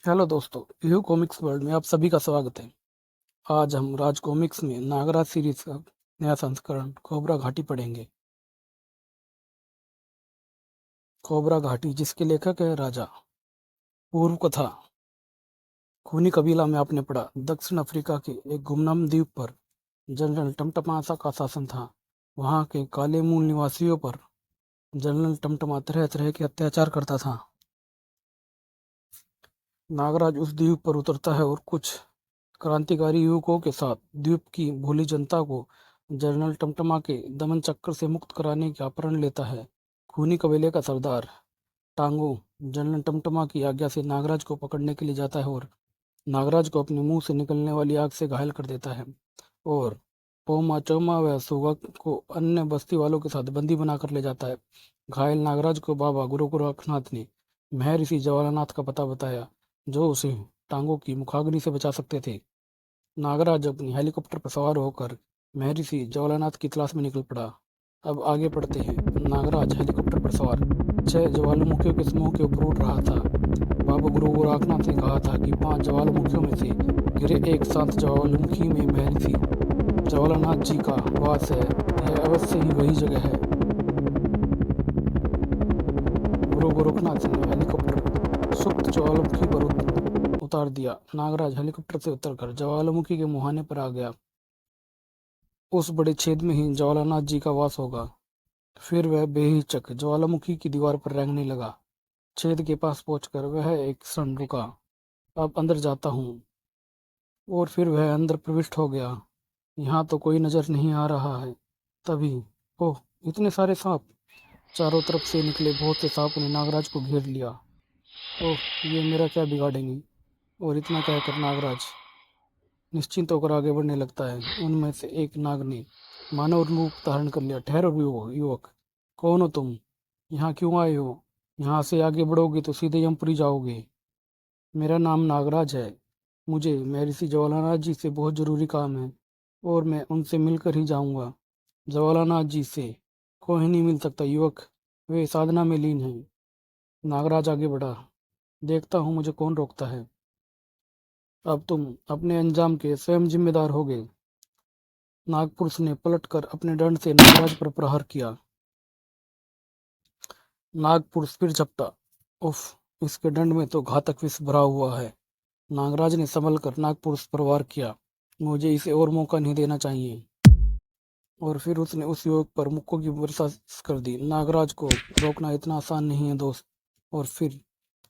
Hello दोस्तों, you comics world में आप सभी का स्वागत है। आज हम राज कॉमिक्स में नागराज सीरीज का नया संस्करण कोबरा घाटी पढ़ेंगे। कोबरा घाटी, जिसके लेखक है राजा। पूर्व कथा। खूनी कबीला में आपने पढ़ा, दक्षिण अफ्रीका के एक गुमनाम द्वीप पर जनरल टमटमासा का शासन था। वहां के काले मूल निवासियों पर जनरल टमटमा तरह तरह के अत्याचार करता था। नागराज उस द्वीप पर उतरता है और कुछ क्रांतिकारी युवकों के साथ द्वीप की भोली जनता को जनरल टमटमा के दमन चक्र से मुक्त कराने का प्रण लेता है। खूनी कबीले का सरदार टांगो जनरल टमटमा की आज्ञा से नागराज को पकड़ने के लिए जाता है और नागराज को अपने मुंह से निकलने वाली आग से घायल कर देता है और पोमा चोमा व सुगा को अन्य बस्ती वालों के साथ बंदी बनाकर ले जाता है। घायल नागराज को बाबा गुरु गोरखनाथ ने महर्षि जवाहरनाथ का पता बताया, जो उसे टांगों की मुखाग्नि से बचा सकते थे। नागराज अपनी हेलीकॉप्टर पर सवार होकर महर्षि ज्वालानाथ की तलाश में निकल पड़ा। अब आगे पढ़ते हैं। नागराज हेलीकॉप्टर पर सवार 6 ज्वालामुखियों के समूह के ऊपर उड़ रहा था। बाबा गुरु गोरखनाथ ने कहा था कि 5 ज्वालामुखियों में से घिरे एक शांत ज्वालामुखी में महर्षि ज्वालानाथ जी का वास है। यह अवश्य ही वही जगह है। गुरु गोरखनाथ ने हेलीकॉप्टर सुप्त ज्वालामुखी पर उतार दिया। नागराज हेलीकॉप्टर से उतरकर ज्वालामुखी के मुहाने पर आ गया। उस बड़े छेद में ही ज्वालानाथ जी का वास होगा। फिर वह बेहिचक ज्वालामुखी की दीवार पर रेंगने लगा। छेद के पास पहुंचकर वह एक क्षण रुका। अब अंदर जाता हूँ। और फिर वह अंदर प्रविष्ट हो गया। यहाँ तो कोई नजर नहीं आ रहा है। तभी ओह, इतने सारे सांप! चारों तरफ से निकले बहुत से सांपों ने नागराज को घेर लिया। ओह, ये मेरा क्या बिगाड़ेंगे! और इतना कहकर नागराज निश्चिंत होकर आगे बढ़ने लगता है। उनमें से एक नाग ने मानव रूप धारण कर लिया। ठहरो युवक, कौन हो तुम? यहाँ क्यों आए हो? यहाँ से आगे बढ़ोगे तो सीधे यमपुरी जाओगे। मेरा नाम नागराज है। मुझे महर्षि ज्वालानाथ जी से बहुत जरूरी काम है और मैं उनसे मिलकर ही जाऊंगा। ज्वालानाथ जी से कोई नहीं मिल सकता युवक, वे साधना में लीन हैं। नागराज आगे बढ़ा। देखता हूँ मुझे कौन रोकता है। अब तुम अपने अंजाम के स्वयं जिम्मेदार होगे। नागपुरुष ने पलटकर अपने दंड से नागराज पर प्रहार किया। नागपुरुष फिर झपटा। उफ, इसके दंड में तो घातक विष भरा हुआ है। नागराज ने संभल कर नागपुरुष पर वार किया। मुझे इसे और मौका नहीं देना चाहिए। और फिर उसने उस युवक पर मुक्कों की वर्षा कर दी। नागराज को रोकना इतना आसान नहीं है दोस्त। और फिर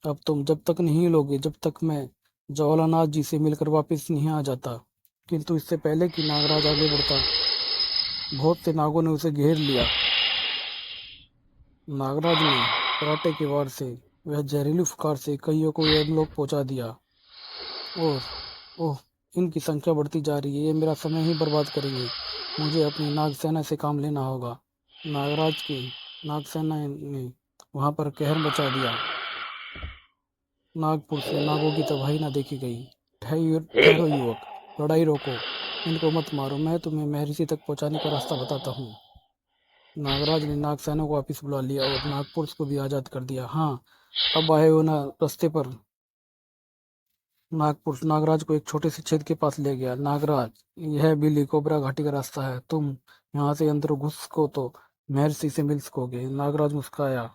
अब तुम जब तक नहीं लोगे जब तक मैं ज्वालानाथ जी से मिलकर वापस नहीं आ जाता। किंतु इससे पहले कि नागराज आगे बढ़ता, बहुत से नागों ने उसे घेर लिया। नागराज ने कराटे के वार से, वह जहरीली फुकार से कईयों को यमलोक पहुंचा दिया। और ओह, इनकी संख्या बढ़ती जा रही है। ये मेरा समय ही बर्बाद करेंगे। मुझे अपनी नागसेना से काम लेना होगा। नागराज की नागसेना ने वहां पर कहर मचा दिया। नागपुर से नागों की तबाही न देखी गई। ठहरो युवक, लड़ाई रोको। इनको मत मारो, मैं तुम्हें महर्षि तक पहुंचाने का रास्ता बताता हूँ। नागराज ने नागसेना को वापिस बुला लिया और नागपुर को भी आजाद कर दिया। हाँ, अब आए हो ना रास्ते पर। नागपुर नागराज को एक छोटे से छेद के पास ले गया। नागराज, यह बिल्ली कोबरा घाटी का रास्ता है। तुम यहाँ से अंदर घुस सको तो महर्षि से मिल सकोगे। नागराज मुस्कुराया।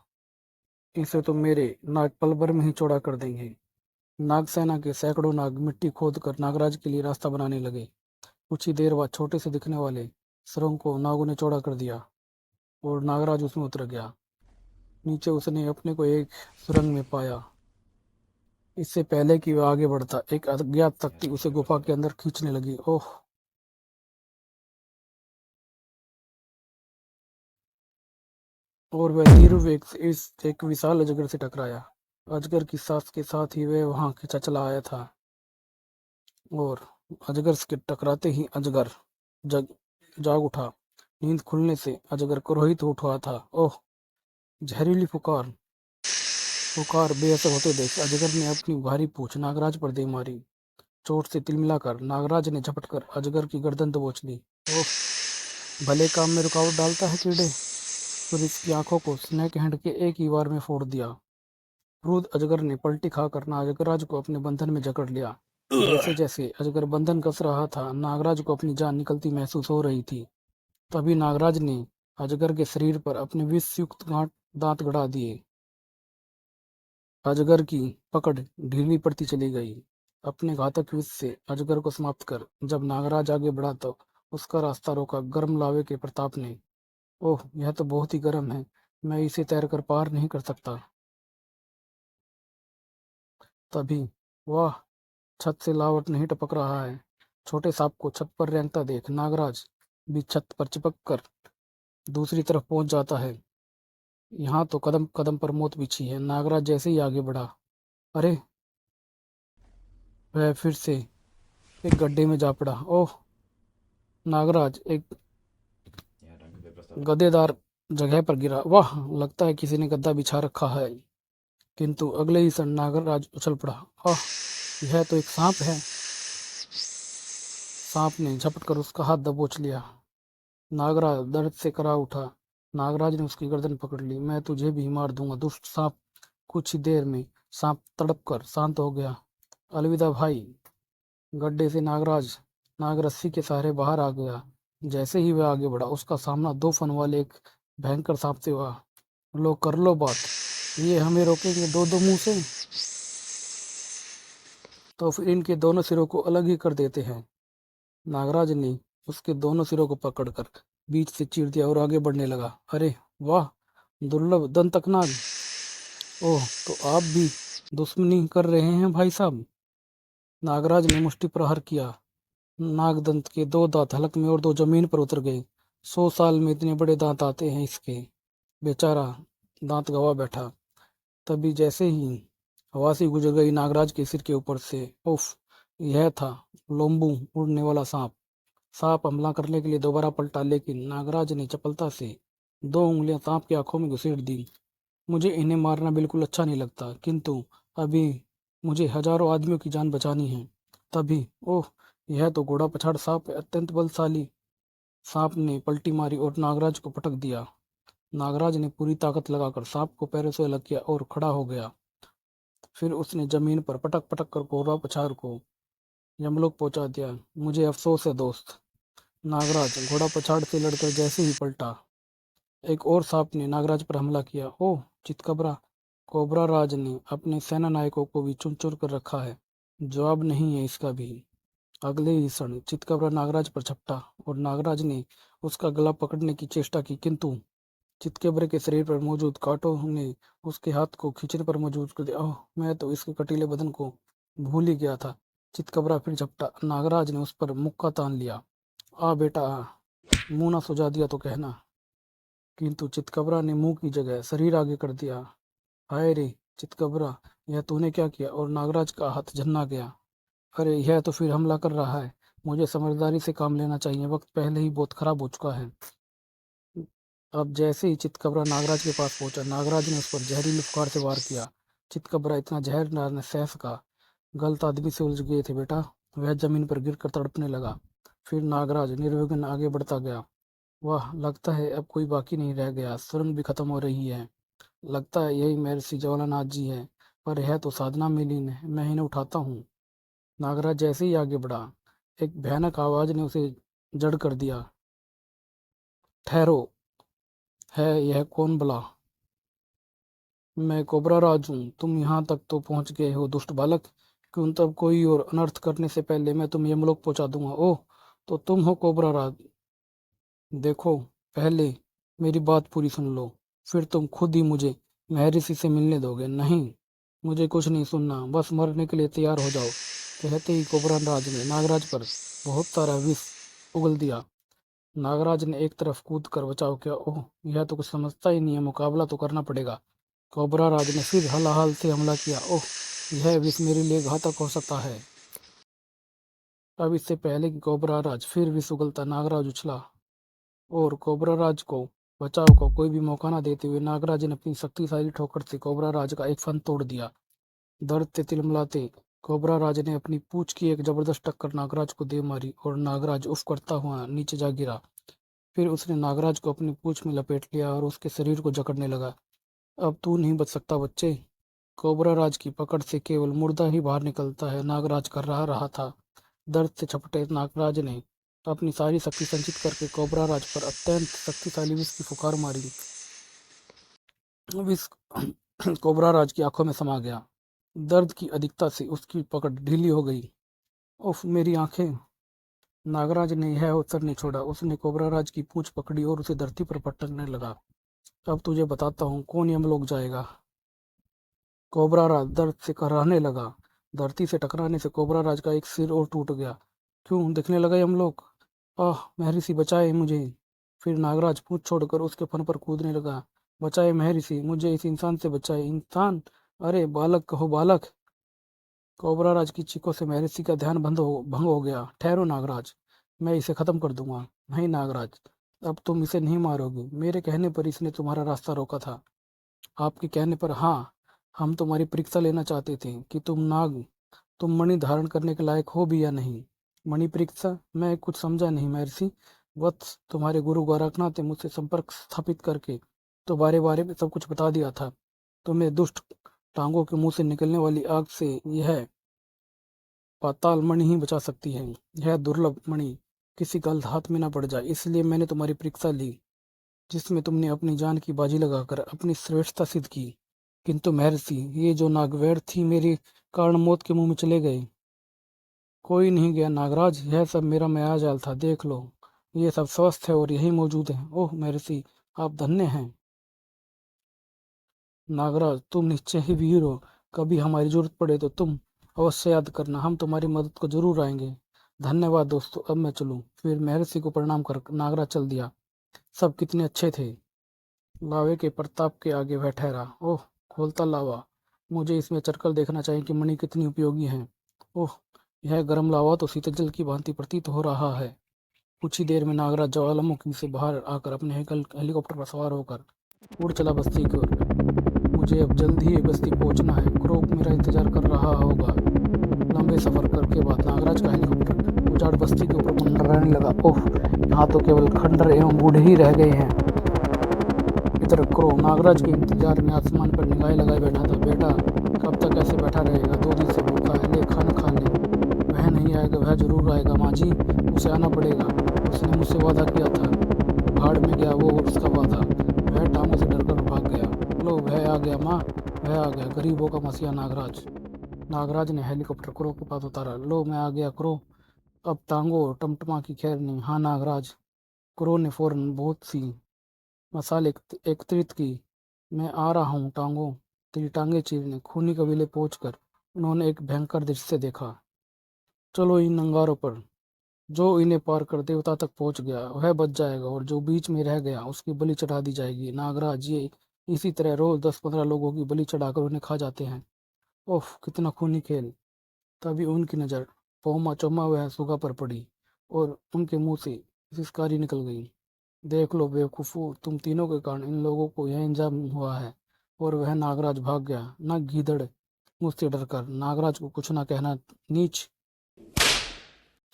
इसे तो मेरे नाग पल भर में ही चौड़ा कर देंगे। नागसेना के सैकड़ों नाग मिट्टी खोद कर नागराज के लिए रास्ता बनाने लगे। कुछ ही देर बाद छोटे से दिखने वाले सुरंग को नागों ने चौड़ा कर दिया और नागराज उसमें उतर गया। नीचे उसने अपने को एक सुरंग में पाया। इससे पहले कि वह आगे बढ़ता, एक अज्ञात शक्ति उसे गुफा के अंदर खींचने लगी। ओह! और वह तीव्र वेग से इस एक विशाल अजगर से टकराया। अजगर की सांस के साथ ही वह वहां खींचा चला आया था। और अजगर के टकराते ही अजगर जग जाग उठा। नींद खुलने से अजगर क्रोधित हो उठा था। ओह! जहरीली पुकार! पुकार बेअसर होते देख अजगर ने अपनी भारी पूंछ नागराज पर दे मारी। चोट से तिलमिलाकर नागराज ने झपटकर अजगर की गर्दन दबोच ली। ओह! भले काम में रुकावट डालता है कीड़े। फिर इसकी आंखों को स्नेक हैंड के एक ही वार में फोड़ दिया। क्रुद्ध अजगर ने पलटी खाकर नागराज को अपने बंधन में जकड़ लिया। जैसे जैसे अजगर बंधन कस रहा था, नागराज को अपनी जान निकलती महसूस हो रही थी। तभी नागराज ने अजगर के शरीर पर अपने विषयुक्त दांत गड़ा दिए। अजगर की पकड़ ढीली पड़ती चली गई। अपने घातक विष से अजगर को समाप्त कर जब नागराज आगे बढ़ा तो उसका रास्ता रोका गर्म लावे के प्रताप ने। ओह, यह तो बहुत ही गर्म है, मैं इसे तैर कर पार नहीं कर सकता। तभी वाह, छत से लावट नहीं टपक रहा है। छोटे सांप को छत पर रेंगता देख नागराज भी छत पर चिपक कर दूसरी तरफ पहुंच जाता है। यहाँ तो कदम कदम पर मौत बिछी है। नागराज जैसे ही आगे बढ़ा, अरे, वह फिर से एक गड्ढे में जा पड़ा। ओह, नागराज एक गद्देदार जगह पर गिरा। वाह, लगता है किसी ने गद्दा बिछा रखा है। किंतु अगले ही क्षण नागराज उछल पड़ा। आह, यह तो एक सांप है। सांप ने झपट कर उसका हाथ दबोच लिया। नागराज दर्द से करा उठा। नागराज ने उसकी गर्दन पकड़ ली। मैं तुझे भी मार दूंगा, दुष्ट सांप। कुछ ही देर में सांप तड़प कर शांत हो गया। अलविदा भाई। गड्ढे से नागराज नागरस्सी के सहारे बाहर आ गया। जैसे ही वह आगे बढ़ा, उसका सामना 2 फन वाले एक भयंकर सांप से हुआ। लो, कर लो बात। ये हमें रोकेंगे दो दो मुंह से, तो फिर इनके दोनों सिरों को अलग ही कर देते हैं। नागराज ने उसके दोनों सिरों को पकड़कर बीच से चीर दिया और आगे बढ़ने लगा। अरे वाह, दुर्लभ दंतकनाग। ओह, तो आप भी दुश्मनी कर रहे हैं भाई साहब। नागराज ने मुष्टि प्रहार किया। नागदंत के 2 दांत हलक में और 2 जमीन पर उतर गए। 100 साल में इतने बड़े दांत आते हैं इसके। बेचारा दांत गवा बैठा। तभी जैसे ही हवा से गुजर गई नागराज के सिर के ऊपर से, उफ, यह था लोम्बू उड़ने वाला सांप। सांप हमला करने के लिए दोबारा पलटा, लेकिन नागराज ने चपलता से 2 उंगलियां सांप की आंखों में घुसेड़ दी। मुझे इन्हें मारना बिल्कुल अच्छा नहीं लगता, किंतु अभी मुझे हजारों आदमियों की जान बचानी है। तभी ओह, यह तो घोड़ा पछाड़ सांप है, अत्यंत बलशाली। सांप ने पलटी मारी और नागराज को पटक दिया। नागराज ने पूरी ताकत लगाकर सांप को पैरों से अलग किया और खड़ा हो गया। फिर उसने जमीन पर पटक पटक कर घोड़ा पछाड़ को यमलोक पहुंचा दिया। मुझे अफसोस है दोस्त। नागराज घोड़ा पछाड़ से लड़कर जैसे ही पलटा, एक और सांप ने नागराज पर हमला किया। ओह, चितकबरा। कोबरा राज ने अपने सेना नायकों को भी चुन चुन कर रखा है, जवाब नहीं है इसका भी। अगले ही क्षण चितकबरा नागराज पर झपटा और नागराज ने उसका गला पकड़ने की चेष्टा की, किंतु चितकबरे के शरीर पर मौजूद कांटों ने उसके हाथ को खींचने पर मजबूर कर दिया। ओह, मैं तो इसके कटीले बदन को भूल ही गया था। चितकबरा फिर झपटा। नागराज ने उस पर मुक्का तान लिया। आ बेटा आ, मुंह ना सुझा दिया तो कहना। किंतु चितकबरा ने मुंह की जगह शरीर आगे कर दिया। हाय रे चितकबरा, यह तूने क्या किया? और नागराज का हाथ झन्ना गया। अरे, यह तो फिर हमला कर रहा है। मुझे समझदारी से काम लेना चाहिए, वक्त पहले ही बहुत खराब हो चुका है। अब जैसे ही चितकबरा नागराज के पास पहुंचा, नागराज ने उस पर जहरीली फुकार से वार किया। चितकबरा इतना जहर न सह सका। गलत आदमी से उलझ गए थे बेटा। वह जमीन पर गिरकर तड़पने लगा। फिर नागराज निर्विघ्न आगे बढ़ता गया। वाह, लगता है अब कोई बाकी नहीं रह गया। सुरंग भी खत्म हो रही है। लगता है यही महर्षि ज्वालानाथ जी है, पर यह तो साधना में लीन है। मैं इन्हें उठाता हूँ। नागराज जैसे ही आगे बढ़ा, एक भयानक आवाज ने उसे जड़ कर दिया। ठहरो, है यह कौन भला? मैं कोबरा राज हूँ। तुम यहाँ तक तो पहुँच गए हो दुष्ट बालक। क्यों, तब कोई और अनर्थ करने से पहले मैं तुम्हें यमलोक पहुँचा दूंगा। ओह, तो तुम हो कोबरा राज। देखो, पहले मेरी बात पूरी सुन लो, फिर तुम खुद ही मुझे महर्षि से मिलने दोगे। नहीं, मुझे कुछ नहीं सुनना, बस मरने के लिए तैयार हो जाओ। कहते ही कोबरा राज ने नागराज पर बहुत सारा विष उगल दिया। नागराज ने एक तरफ कूद कर बचाव किया। ओह, यह तो कुछ समझता ही नहीं है, मुकाबला तो करना पड़ेगा। कोबरा राज ने फिर हलाहल से हमला किया। ओह, यह विष मेरे लिए घातक हो सकता है। अब इससे पहले कि कोबरा राज फिर विष उगलता, नागराज उछला और कोबरा राज को बचाव को कोई भी मौका न देते हुए नागराज ने अपनी शक्तिशाली ठोकर से कोबरा राज का एक फन तोड़ दिया। दर्द से तिलमिलाते कोबरा राज ने अपनी पूंछ की एक जबरदस्त टक्कर नागराज को दे मारी और नागराज उफ करता हुआ नीचे जा गिरा। फिर उसने नागराज को अपनी पूंछ में लपेट लिया और उसके शरीर को जकड़ने लगा। अब तू नहीं बच सकता बच्चे। कोबरा राज की पकड़ से केवल मुर्दा ही बाहर निकलता है। नागराज कर रहा था। दर्द से छपटे नागराज ने अपनी सारी शक्ति संचित करके कोबरा राज पर अत्यंत शक्तिशाली विष की फुकार मारी। विष कोबरा राज की आंखों में समा गया। दर्द की अधिकता से उसकी पकड़ ढीली हो गई। उफ, मेरी आंखें! नागराज ने यह अवसर नहीं छोड़ा। उसने कोबरा राज की पूंछ पकड़ी और उसे धरती पर पटकने लगा। अब तुझे बताता हूँ कौन यमलोक जाएगा। कोबरा राज दर्द से कराहने लगा। धरती से टकराने से कोबरा राज का एक सिर और टूट गया। क्यों दिखने लगा यमलोक? आह, महर्षि बचाए मुझे! फिर नागराज पूंछ छोड़कर उसके फन पर कूदने लगा। बचाए महर्षि, मुझे इस इंसान से बचाए। इंसान? अरे बालक कहो बालक! कोबरा राज की चीखों से महर्षि का ध्यान भंग हो गया। ठहरो नागराज, मैं इसे खत्म कर दूंगा। नहीं नागराज, अब तुम इसे नहीं मारोगे। मेरे कहने पर इसने तुम्हारा रास्ता रोका था। आपके कहने पर? हाँ, हम तुम्हारी परीक्षा लेना चाहते थे कि तुम मणि धारण करने के लायक हो भी या नहीं। मणि परीक्षा? मैं कुछ समझा नहीं महर्षि। वत्स, तुम्हारे गुरु गोरखनाथ ने मुझसे संपर्क स्थापित करके तुम्हारे बारे में सब कुछ बता दिया था। तुम्हें दुष्ट टांगों के मुंह से निकलने वाली आग से यह पाताल मणि ही बचा सकती है। यह दुर्लभ मणि किसी गलत हाथ में न पड़ जाए, इसलिए मैंने तुम्हारी परीक्षा ली, जिसमें तुमने अपनी जान की बाजी लगाकर अपनी श्रेष्ठता सिद्ध की। किंतु महर्षि, ये जो नागवैर थी मेरे कारण मौत के मुंह में चले गए। कोई नहीं गया नागराज, यह सब मेरा मायाजाल था। देख लो, ये सब स्वस्थ है और यही मौजूद है। ओह महर्षि, आप धन्य हैं। नागराज, तुम निश्चय ही वीर हो। कभी हमारी जरूरत पड़े तो तुम अवश्य याद करना, हम तुम्हारी मदद को जरूर आएंगे। धन्यवाद दोस्तों, अब मैं चलूं। फिर महर्षि को प्रणाम कर नागराज चल दिया। सब कितने अच्छे थे। लावे के प्रताप के आगे वह ठहरा। ओह, खोलता लावा! मुझे इसमें चरकल देखना चाहिए कि मणि कितनी उपयोगी है। ओह, यह गर्म लावा तो शीतजल की भांति प्रतीत हो रहा है। कुछ ही देर में नागराज ज्वालामुखी से बाहर आकर अपने हेलीकॉप्टर पर सवार होकर उड़ चला बस्ती की ओर। मुझे अब जल्द ही बस्ती पहुंचना है। क्रोक मेरा इंतजार कर रहा होगा। लंबे सफर करके बाद नागराज का हेलीकॉप्टर उजाड़ बस्ती के ऊपर मंडराने लगा। ओह, यहाँ तो केवल खंडर एवं बूढ़े ही रह गए हैं। इधर क्रो नागराज के इंतजार में आसमान पर निगाहें लगाए बैठा था। बेटा, कब तक ऐसे बैठा रहेगा? 2 दिन से भूखा है। ले खाना खा ले। वह नहीं आएगा? वह जरूर आएगा माँ जी, उसे आना पड़ेगा। उसने मुझसे वादा किया था। भाड़ में गया वो और उसका वादा। वह टांगों से डरकर भाग गया। लो, वह आ गया माँ, वह आ गया गरीबों का मसीहा नागराज। नागराज ने हेलीकॉप्टर क्रो के पास उतारा। लो, मैं आ गया क्रो। अब टांगों टमटमा की खैर नहीं। हाँ नागराज। क्रो ने फौरन बहुत सी मसाले एकत्रित की। मैं आ रहा हूँ टांगों, तेरी टांगे चीरने। खूनी कबीले पहुंचकर उन्होंने एक भयंकर दृश्य देखा। चलो इन अंगारों पर। जो इन्हें पार कर देवता तक पहुंच गया वह बच जाएगा, और जो बीच में रह गया उसकी बलि चढ़ा दी जाएगी। नागराज, ये इसी तरह रोज 10-15 लोगों की बलि चढ़ाकर उन्हें खा जाते हैं। ओह, कितना खूनी खेल! तभी उनकी नज़र पौमा चौमा वह सुगा पर पड़ी और उनके मुंह से सिसकारी निकल गई। देख लो बेवकूफो, तुम तीनों के कारण इन लोगों को यह इंजाम हुआ है। और वह नागराज भाग गया। न गीदड़ मुझसे डरकर नागराज को कुछ न कहना नीच।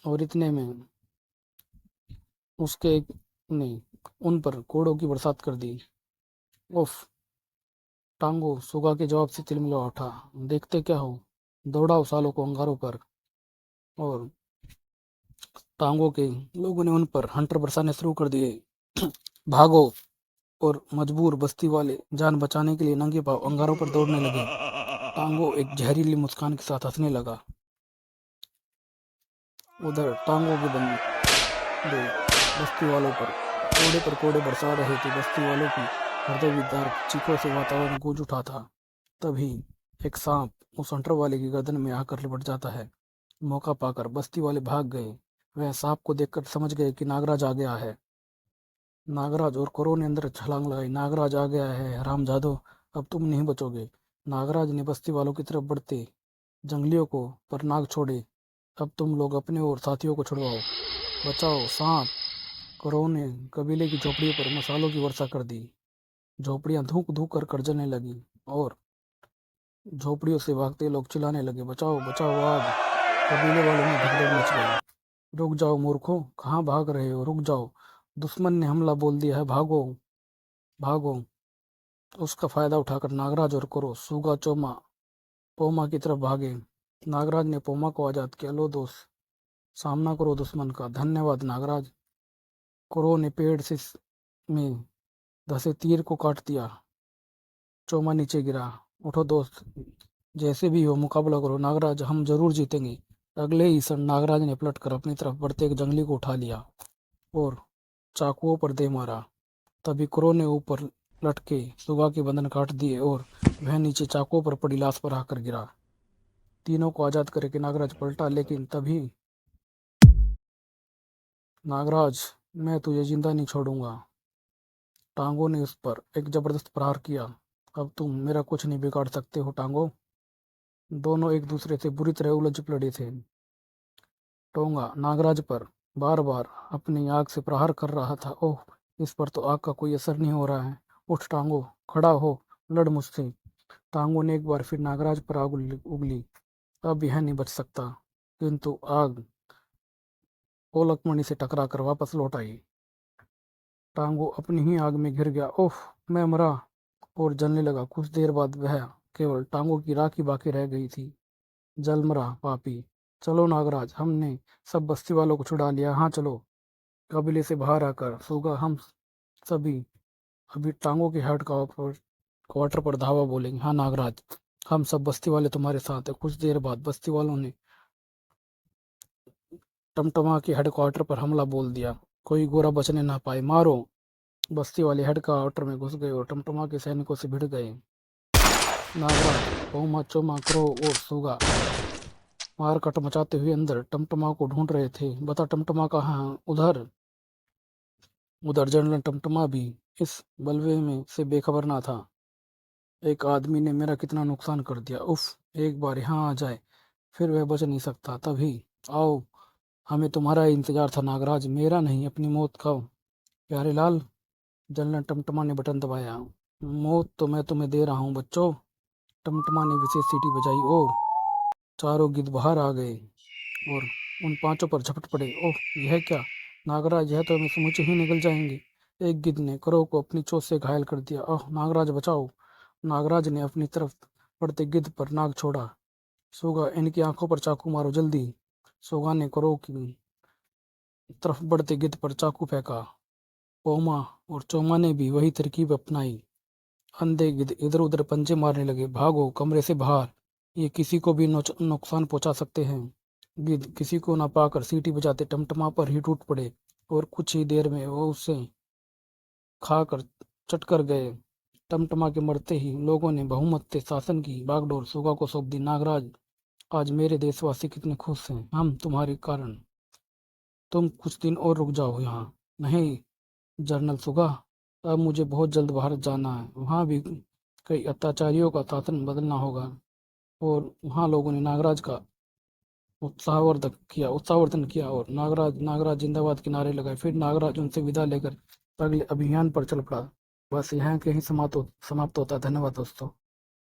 और इतने में उसके ने उन पर कोड़ों की बरसात कर दी। उफ! टांगो सुगा के जवाब से तिलमिला उठा। देखते क्या हो, दौड़ाओ सालों को अंगारों पर। और टांगों के लोगों ने उन पर हंटर बरसाने शुरू कर दिए। भागो! और मजबूर बस्ती वाले जान बचाने के लिए नंगे पांव अंगारों पर दौड़ने लगे। टांगो एक जहरीली मुस्कान के साथ हंसने लगा। उधर टांगों के बंदे बस्ती वालों पर कोड़े बरसा रहे थे। बस्ती वालों की हृदय विदारक चीखों से वातावरण गूंज उठा था। तभी एक सांप उस हंटर वाले की गर्दन में आकर लिपट जाता है। मौका पाकर बस्ती वाले भाग गए। वह सांप को देखकर समझ गए कि नागराज आ गया है। नागराज और करो ने अंदर छलांग लगाई। नागराज आ गया है हरामजादो, अब तुम नहीं बचोगे। नागराज ने बस्ती वालों की तरफ बढ़ते जंगलियों को पर नाग छोड़े। अब तुम लोग अपने और साथियों को छुड़वाओ। बचाओ सांप! करो ने कबीले की झोपड़ियों पर मसालों की वर्षा कर दी। झोपड़ियां धूक धूक कर जलने लगी और झोपड़ियों से भागते लोग चिल्लाने लगे, बचाओ बचाओ आग! कबीले वालों में भगदड़ मच गई। रुक जाओ मूर्खों, कहाँ भाग रहे हो? रुक जाओ, दुश्मन ने हमला बोल दिया है, भागो भागो! उसका फायदा उठाकर नागराज और करो, सूगा चोमा पोमा की तरफ भागे। नागराज ने पोमा को आजाद किया। लो दोस्त, सामना करो दुश्मन का। धन्यवाद नागराज। क्रो ने पेड़ से में धसे तीर को काट दिया। चोमा नीचे गिरा। उठो दोस्त, जैसे भी हो मुकाबला करो। नागराज, हम जरूर जीतेंगे। अगले ही क्षण नागराज ने पलटकर अपनी तरफ बढ़ते एक जंगली को उठा लिया और चाकुओं पर दे मारा। तभी क्रो ने ऊपर लटके सुगा के बंधन काट दिए और वह नीचे चाकुओं पर पड़ी लाश पर आकर गिरा। तीनों को आजाद करके नागराज पलटा, लेकिन तभी नागराज, मैं तुझे जिंदा नहीं छोड़ूंगा। टांगों ने उस पर एक जबरदस्त प्रहार किया। अब तुम मेरा कुछ नहीं बिगाड़ सकते हो टांगो। दोनों एक दूसरे से बुरी तरह उलझ पड़े थे। टोंगा नागराज पर बार बार अपनी आग से प्रहार कर रहा था। ओह, इस पर तो आग का कोई असर नहीं हो रहा है। उठ टांगो, खड़ा हो, लड़ मुझसे। टांगों ने एक बार फिर नागराज पर आग उगली। अब यह नहीं बच सकता, किंतु आग ओलकमणि से टकराकर वापस लौट आई। टांगो अपनी ही आग में घिर गया। ओह, मैं मरा, और जलने लगा। कुछ देर बाद वह केवल टांगों की राख ही बाकी रह गई थी। जल मरा पापी। चलो नागराज, हमने सब बस्ती वालों को छुड़ा लिया। हाँ चलो। कबीले से बाहर आकर सूगा हम सभी अभी टांगों के क्वार्टर पर धावा बोलेंगे। हाँ नागराज, हम सब बस्ती वाले तुम्हारे साथ है। कुछ देर बाद बस्ती वालों ने टमटमा के हेडक्वार्टर पर हमला बोल दिया। कोई गोरा बचने ना पाए। मारो। बस्ती वाले हेडक्वार्टर में घुस गए और टमटमा के सैनिकों से भिड़ गए। नागराज, पौमा, चोमा, क्रो और सूगा मारकट मचाते हुए अंदर टमटमा को ढूंढ रहे थे। बता टमटमा कहाँ है? उधर। उधर जनरल टमटमा भी इस बलवे में से बेखबर ना था। एक आदमी ने मेरा कितना नुकसान कर दिया। उफ, एक बार यहाँ आ जाए फिर वह बच नहीं सकता। तभी आओ, हमें तुम्हारा ही इंतजार था नागराज, मेरा नहीं, अपनी मौत खाओ। प्यारे लाल, जनरल टमटमा ने बटन दबाया। मौत तो मैं तुम्हें दे रहा हूँ बच्चों। टमटमा ने विशेष सीटी बजाई और चारों गिद्ध बाहर आ गए और उन पांचों पर झपट पड़े। ओह, यह क्या नागराज, यह तो हमें समूचे ही निगल जाएंगे। एक गिद्ध ने करो को अपनी चोट से घायल कर दिया। ओह नागराज, बचाओ। नागराज ने अपनी तरफ पड़ते गिद्ध पर नाग छोड़ा। सोगा, इनकी आंखों पर चाकू मारो जल्दी। सोगा ने करो की तरफ बढ़ते गिद्ध पर चाकू फेंका। पोमा और चोमा ने भी वही तरकीब अपनाई। अंधे गिद्ध इधर उधर पंजे मारने लगे। भागो कमरे से बाहर, ये किसी को भी नुकसान पहुंचा सकते हैं। गिद्ध किसी को न पाकर सीटी बजाते टमटमा पर ही टूट पड़े और कुछ ही देर में वो उसे खाकर चटकर गए। टमटमा के मरते ही लोगों ने बहुमत से शासन की बागडोर सुगा को सौंप दी। नागराज, आज मेरे देशवासी कितने खुश हैं, हम तुम्हारे कारण। तुम कुछ दिन और रुक जाओ यहाँ। नहीं जनरल सुगा, अब मुझे बहुत जल्द भारत जाना है। वहाँ भी कई अत्याचारियों का शासन बदलना होगा। और वहाँ लोगों ने नागराज का उत्साहवर्धन किया और नागराज नागराज जिंदाबाद के नारे लगाए। फिर नागराज उनसे विदा लेकर अगले अभियान पर चल पड़ा। बस यहाँ के ही समाप्त होता है। धन्यवाद दोस्तों।